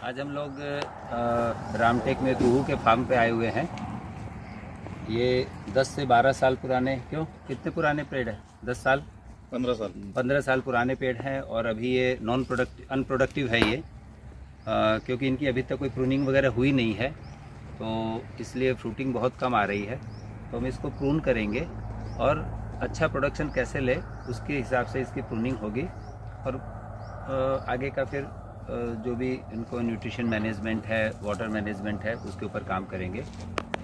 आज हम लोग रामटेक में कुहू के फार्म पे आए हुए हैं। ये 10 से 12 साल पुराने, क्यों कितने पुराने पेड़ है? 10 साल 15 साल पुराने पेड़ हैं और अभी ये अनप्रोडक्टिव है ये, क्योंकि इनकी अभी तक कोई प्रूनिंग वगैरह हुई नहीं है, तो इसलिए फ्रूटिंग बहुत कम आ रही है। तो हम इसको प्रून करेंगे और अच्छा प्रोडक्शन कैसे ले उसके हिसाब से इसकी प्रूनिंग होगी और आगे का फिर जो भी इनको न्यूट्रिशन मैनेजमेंट है, वाटर मैनेजमेंट है, उसके ऊपर काम करेंगे,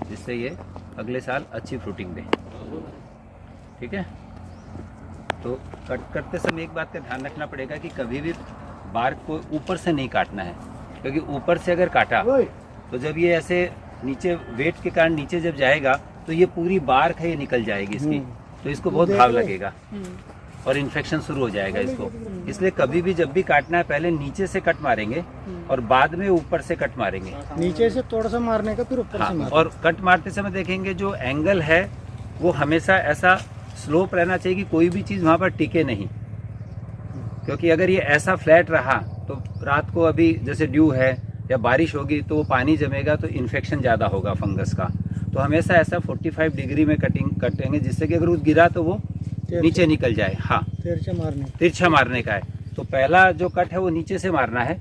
जिससे ये अगले साल अच्छी फ्रूटिंग दें। ठीक है, तो कट करते समय एक बात का ध्यान रखना पड़ेगा कि कभी भी बार्क को ऊपर से नहीं काटना है, क्योंकि ऊपर से अगर काटा तो जब ये ऐसे नीचे वेट के कारण नीचे जब जाएगा तो ये पूरी बार्क है ये निकल जाएगी इसकी, तो इसको बहुत घाव लगेगा और इन्फेक्शन शुरू हो जाएगा इसको। इसलिए कभी भी जब भी काटना है पहले नीचे से कट मारेंगे और बाद में ऊपर से कट मारेंगे। नीचे से थोड़ा सा मारने का, फिर ऊपर से मारने। और कट मारते समय देखेंगे जो एंगल है वो हमेशा ऐसा स्लोप रहना चाहिए कि कोई भी चीज़ वहाँ पर टिके नहीं, क्योंकि अगर ये ऐसा फ्लैट रहा तो रात को अभी जैसे ड्यू है या बारिश होगी तो वो पानी जमेगा तो इन्फेक्शन ज़्यादा होगा फंगस का। तो हमेशा ऐसा 45 डिग्री में कटेंगे, जिससे कि अगर वो गिरा तो वो नीचे निकल जाए। हाँ, तिरछा मारने का है। तो पहला जो कट है वो नीचे से मारना है,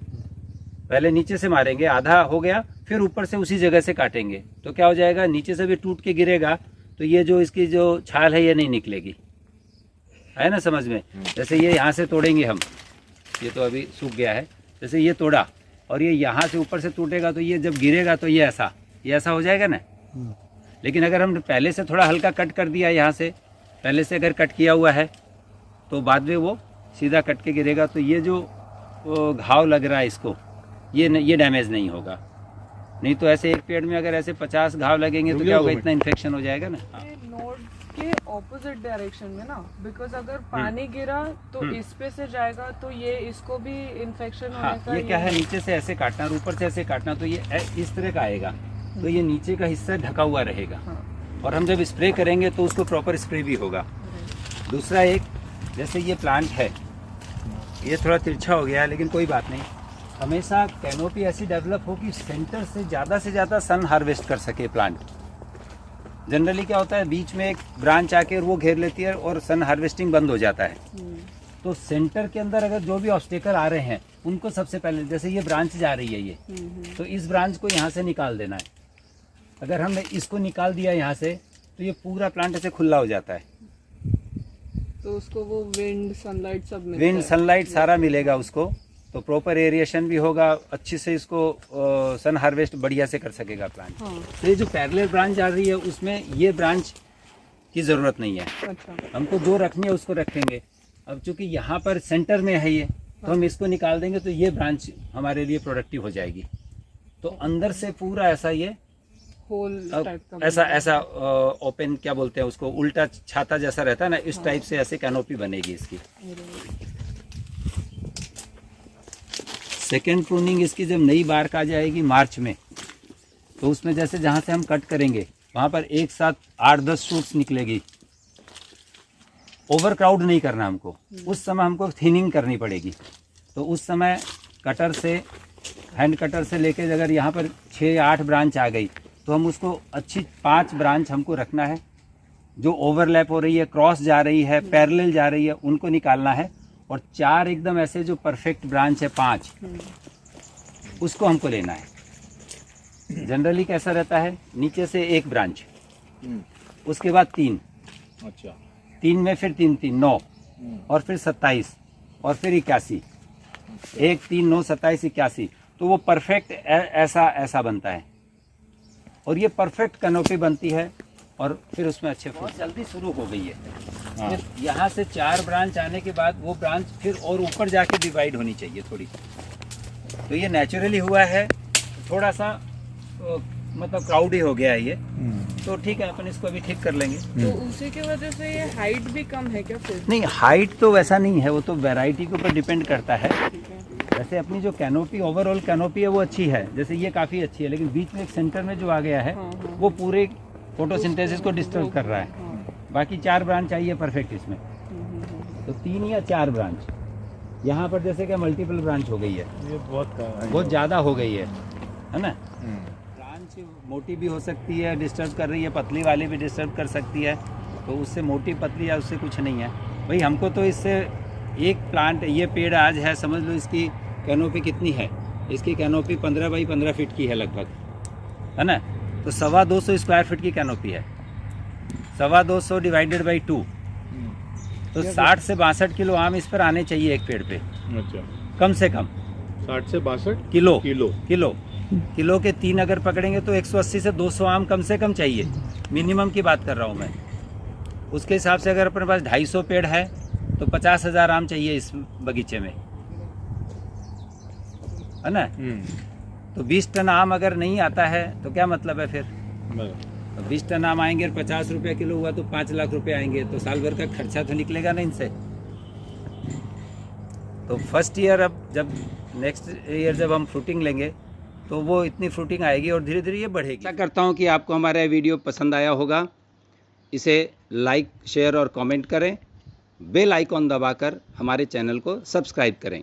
पहले नीचे से मारेंगे, आधा हो गया फिर ऊपर से उसी जगह से काटेंगे, तो क्या हो जाएगा, नीचे से भी टूट के गिरेगा तो ये जो इसकी जो छाल है ये नहीं निकलेगी। है ना समझ में? जैसे ये यहाँ से तोड़ेंगे हम, ये तो अभी सूख गया है, जैसे ये तोड़ा और ये यहाँ से ऊपर से टूटेगा तो ये जब गिरेगा तो ये ऐसा हो जाएगा ना। लेकिन अगर हम पहले से थोड़ा हल्का कट कर दिया, यहाँ से पहले से अगर कट किया हुआ है तो बाद में वो सीधा कट के गिरेगा, तो ये जो घाव लग रहा है इसको ये डैमेज नहीं होगा। नहीं तो ऐसे एक पेड़ में अगर ऐसे 50 घाव लगेंगे तो क्या होगा, इतना इन्फेक्शन हो जाएगा ना। नोड के ऑपोजिट डायरेक्शन में ना, बिकॉज अगर पानी गिरा तो इस पे से जाएगा तो ये इसको भी इन्फेक्शन होने का। ये क्या है, नीचे से ऐसे काटना और ऊपर से ऐसे काटना, तो ये इस तरह का आएगा, तो ये नीचे का हिस्सा ढका हुआ रहेगा। और हम जब स्प्रे करेंगे तो उसको प्रॉपर स्प्रे भी होगा। दूसरा एक, जैसे ये प्लांट है ये थोड़ा तिरछा हो गया है, लेकिन कोई बात नहीं, हमेशा कैनोपी ऐसी डेवलप हो कि सेंटर से ज़्यादा सन हार्वेस्ट कर सके प्लांट। जनरली क्या होता है, बीच में एक ब्रांच आके वो घेर लेती है और सन हार्वेस्टिंग बंद हो जाता है। तो सेंटर के अंदर अगर जो भी ऑब्स्टेकल आ रहे हैं उनको सबसे पहले, जैसे ये ब्रांच जा रही है ये, तो इस ब्रांच को यहाँ से निकाल देना है। अगर हमने इसको निकाल दिया यहाँ से तो ये पूरा प्लांट ऐसे खुला हो जाता है, तो उसको वो विंड सनलाइट सब मिलता है। विंड सनलाइट सारा मिलेगा उसको, तो प्रॉपर एरिएशन भी होगा, अच्छे से इसको सन हार्वेस्ट बढ़िया से कर सकेगा प्लांट। तो ये जो पैरेलल ब्रांच आ रही है उसमें ये ब्रांच की ज़रूरत नहीं है। अच्छा। हमको जो रखनी है उसको रखेंगे। अब चूंकि यहाँ पर सेंटर में है ये, तो हम इसको निकाल देंगे तो ये ब्रांच हमारे लिए प्रोडक्टिव हो जाएगी। तो अंदर से पूरा ऐसा ये होल टाइप का ऐसा ओपन, क्या बोलते हैं उसको, उल्टा छाता जैसा रहता है ना, इस टाइप से ऐसे कैनोपी बनेगी इसकी। सेकेंड प्रूनिंग इसकी जब नई बार्क आ जाएगी मार्च में, तो उसमें जैसे जहाँ से हम कट करेंगे वहाँ पर एक साथ 8-10 शूट्स निकलेगी। ओवर क्राउड नहीं करना हमको, उस समय हमको थिनिंग करनी पड़ेगी। तो उस समय कटर से, हैंड कटर से लेके अगर यहाँ पर 6-8 ब्रांच आ गई तो हम उसको अच्छी 5 ब्रांच हमको रखना है, जो ओवरलैप हो रही है, क्रॉस जा रही है, पैरेलल जा रही है, उनको निकालना है। और 4 एकदम ऐसे जो परफेक्ट ब्रांच है 5, उसको हमको लेना है। जनरली कैसा रहता है, नीचे से 1 ब्रांच, उसके बाद 3, अच्छा 3 में फिर 3 9 और फिर 27 और फिर 81, 1 3 9 27 81, तो वो परफेक्ट ऐसा बनता है। और ये परफेक्ट कैनोपी बनती है और फिर उसमें अच्छे फूल जल्दी शुरू हो गई है। फिर यहाँ से 4 ब्रांच आने के बाद वो ब्रांच फिर और ऊपर जाके डिवाइड होनी चाहिए थोड़ी। तो ये नेचुरली हुआ है, थोड़ा सा मतलब क्राउडी हो गया है ये, तो ठीक है, अपन इसको अभी ठीक कर लेंगे। तो उसी की वजह से ये हाइट भी कम है क्या फिर? नहीं, हाइट तो वैसा नहीं है, वो तो वैरायटी के ऊपर डिपेंड करता है। वैसे अपनी जो कैनोपी, ओवरऑल कैनोपी है वो अच्छी है, जैसे ये काफ़ी अच्छी है, लेकिन बीच में एक सेंटर में जो आ गया है वो पूरे फोटोसिंथेसिस को डिस्टर्ब कर रहा है। बाकी 4 ब्रांच चाहिए परफेक्ट इसमें, तो 3 या 4 ब्रांच। यहाँ पर जैसे कि मल्टीपल ब्रांच हो गई है, ये बहुत ज़्यादा हो गई है ना। ब्रांच मोटी भी हो सकती है, डिस्टर्ब कर रही है, पतली वाली भी डिस्टर्ब कर सकती है, तो उससे मोटी पतली या उससे कुछ नहीं है भाई। हमको तो इससे एक प्लांट, ये पेड़ आज है, समझ लो इसकी कैनोपी कितनी है, इसकी कैनोपी 15 बाई 15 फीट की है लगभग, है ना। तो 225 स्क्वायर फीट की कैनोपी है, 225 डिवाइडेड बाई 2, तो 60 से 62 किलो आम इस पर आने चाहिए एक पेड़ पे, अच्छा, कम से कम 60 से 62 किलो किलो किलो के 3 अगर पकड़ेंगे तो 180 से 200 आम कम से कम चाहिए, मिनिमम की बात कर रहा हूँ मैं। उसके हिसाब से अगर अपने पास 250 पेड़ है तो 50,000 आम चाहिए इस बगीचे में, है ना। तो 20 टन आम अगर नहीं आता है तो क्या मतलब है फिर। तो 20 टन आम आएंगे और 50 रुपये किलो हुआ तो 5 लाख रुपए आएंगे, तो साल भर का खर्चा तो निकलेगा ना इनसे। तो फर्स्ट ईयर, अब जब नेक्स्ट ईयर जब हम फ्रूटिंग लेंगे तो वो इतनी फ्रूटिंग आएगी और धीरे धीरे ये बढ़ेगी। आशा करता हूँ कि आपको हमारा वीडियो पसंद आया होगा। इसे लाइक, शेयर और कमेंट करें। बेल आइकॉन दबाकर हमारे चैनल को सब्सक्राइब करें।